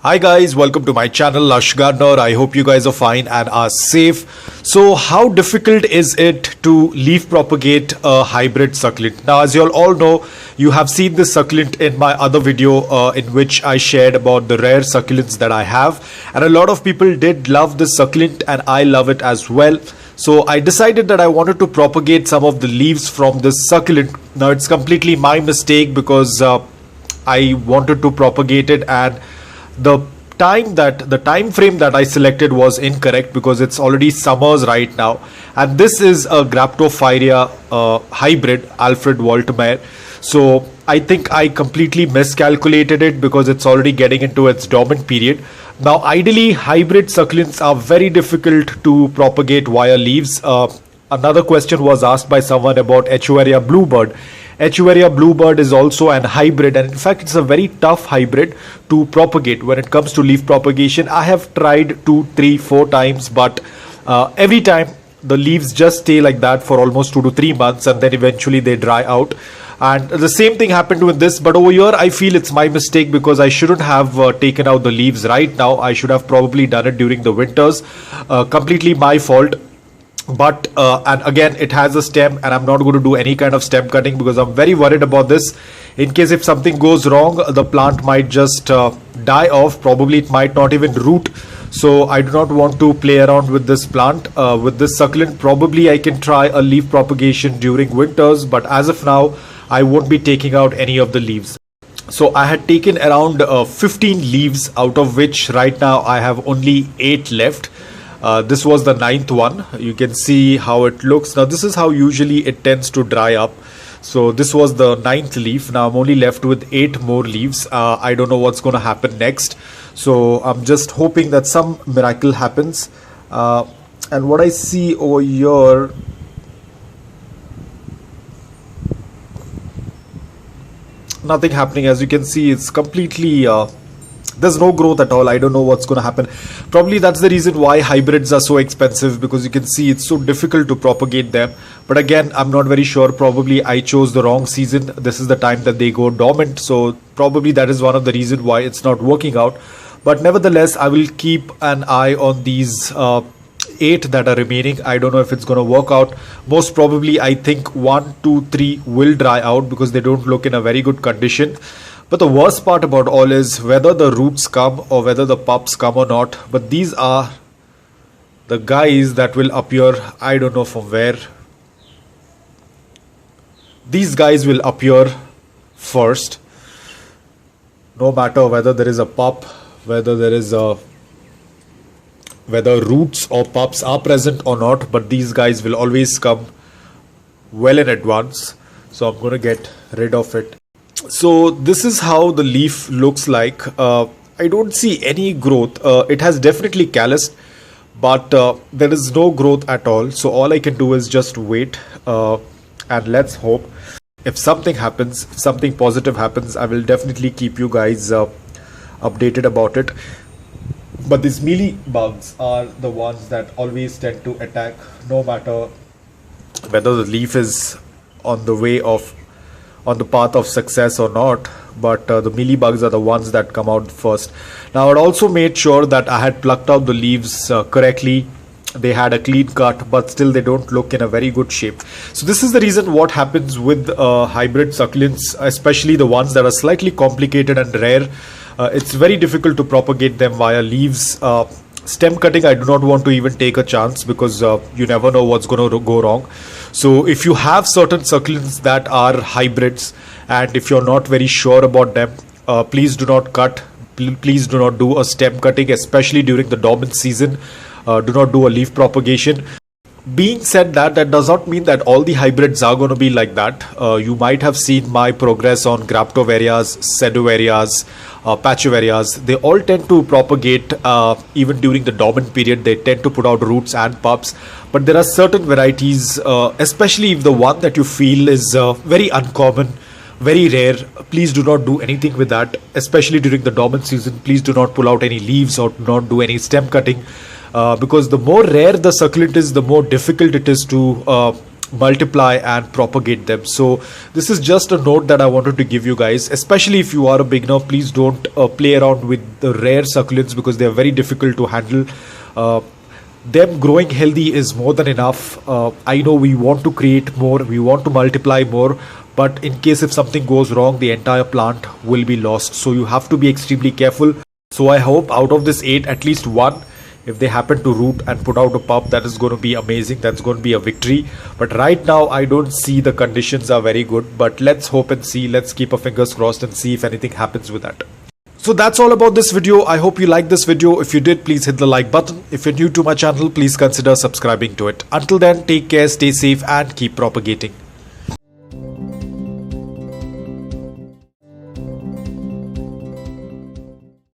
Hi guys, welcome to my channel Lush Gardener. I hope you guys are fine and are safe. So how difficult is it to leaf propagate a hybrid succulent? Now as you all know, you have seen this succulent in my other video in which I shared about the rare succulents that I have, and a lot of people did love this succulent and I love it as well. So I decided that I wanted to propagate some of the leaves from this succulent. Now it's completely my mistake because I wanted to propagate it, and the time frame that I selected was incorrect because it's already summers right now, and this is a Graptoveria hybrid Alfred Waltermeyer. So I think I completely miscalculated it because it's already getting into its dormant period. Now ideally hybrid succulents are very difficult to propagate via leaves. Another question was asked by someone about Echeveria bluebird. Echeveria bluebird is also an hybrid, and in fact it's a very tough hybrid to propagate when it comes to leaf propagation. I have tried 2, 3, 4 times, but every time the leaves just stay like that for almost 2 to 3 months, and then eventually they dry out. And the same thing happened with this, but over here I feel it's my mistake because I shouldn't have taken out the leaves right now. I should have probably done it during the winters. Completely my fault. But and again it has a stem, and I'm not going to do any kind of stem cutting because I'm very worried about this. In case if something goes wrong, the plant might just die off. Probably it might not even root. So I do not want to play around with this plant, with this succulent. Probably I can try a leaf propagation during winters, but as of now I won't be taking out any of the leaves. So I had taken around 15 leaves, out of which right now I have only 8 left. This was the 9th one. You can see how it looks. Now this is how usually it tends to dry up. So this was the 9th leaf. Now I'm only left with 8 more leaves. I don't know what's going to happen next. So I'm just hoping that some miracle happens. And what I see over here, nothing happening. As you can see, it's completely there's no growth at all. I don't know what's going to happen. Probably that's the reason why hybrids are so expensive, because you can see it's so difficult to propagate them. But again, I'm not very sure. Probably I chose the wrong season. This is the time that they go dormant, so probably that is one of the reasons why it's not working out. But nevertheless, I will keep an eye on these 8 that are remaining. I don't know if it's going to work out. Most probably I think 1, 2, 3 will dry out because they don't look in a very good condition. But the worst part about all is whether the roots come or whether the pups come or not. But these are the guys that will appear. I don't know from where. These guys will appear first. No matter whether there is a pup, whether roots or pups are present or not. But these guys will always come well in advance. So I'm going to get rid of it. So this is how the leaf looks like. I don't see any growth. It has definitely calloused, but there is no growth at all. So all I can do is just wait and let's hope. If something happens, if something positive happens, I will definitely keep you guys updated about it. But these mealy bugs are the ones that always tend to attack, no matter whether the leaf is on the path of success or not. But the mealybugs are the ones that come out first. Now I also made sure that I had plucked out the leaves correctly. They had a clean cut, but still they don't look in a very good shape. So this is the reason what happens with hybrid succulents, especially the ones that are slightly complicated and rare. It's very difficult to propagate them via leaves. Stem cutting, I do not want to even take a chance because you never know what's going to go wrong. So if you have certain succulents that are hybrids, and if you're not very sure about them, please do not cut. Please do not do a stem cutting, especially during the dormant season. Do not do a leaf propagation. Being said that, that does not mean that all the hybrids are going to be like that. You might have seen my progress on Graptoverias, Sedoverias, Pachyphytum. They all tend to propagate even during the dormant period. They tend to put out roots and pups. But there are certain varieties, especially if the one that you feel is very uncommon, very rare, please do not do anything with that, especially during the dormant season. Please do not pull out any leaves or do not do any stem cutting. Because the more rare the succulent is, the more difficult it is to multiply and propagate them. So this is just a note that I wanted to give you guys, especially if you are a beginner. Please don't play around with the rare succulents because they are very difficult to handle. Them growing healthy is more than enough. I know we want to create more, we want to multiply more, but in case if something goes wrong, the entire plant will be lost. So you have to be extremely careful. So I hope out of this 8, at least one, if they happen to root and put out a pup, that is going to be amazing. That's going to be a victory. But right now, I don't see the conditions are very good. But let's hope and see. Let's keep our fingers crossed and see if anything happens with that. So that's all about this video. I hope you liked this video. If you did, please hit the like button. If you're new to my channel, please consider subscribing to it. Until then, take care, stay safe, and keep propagating.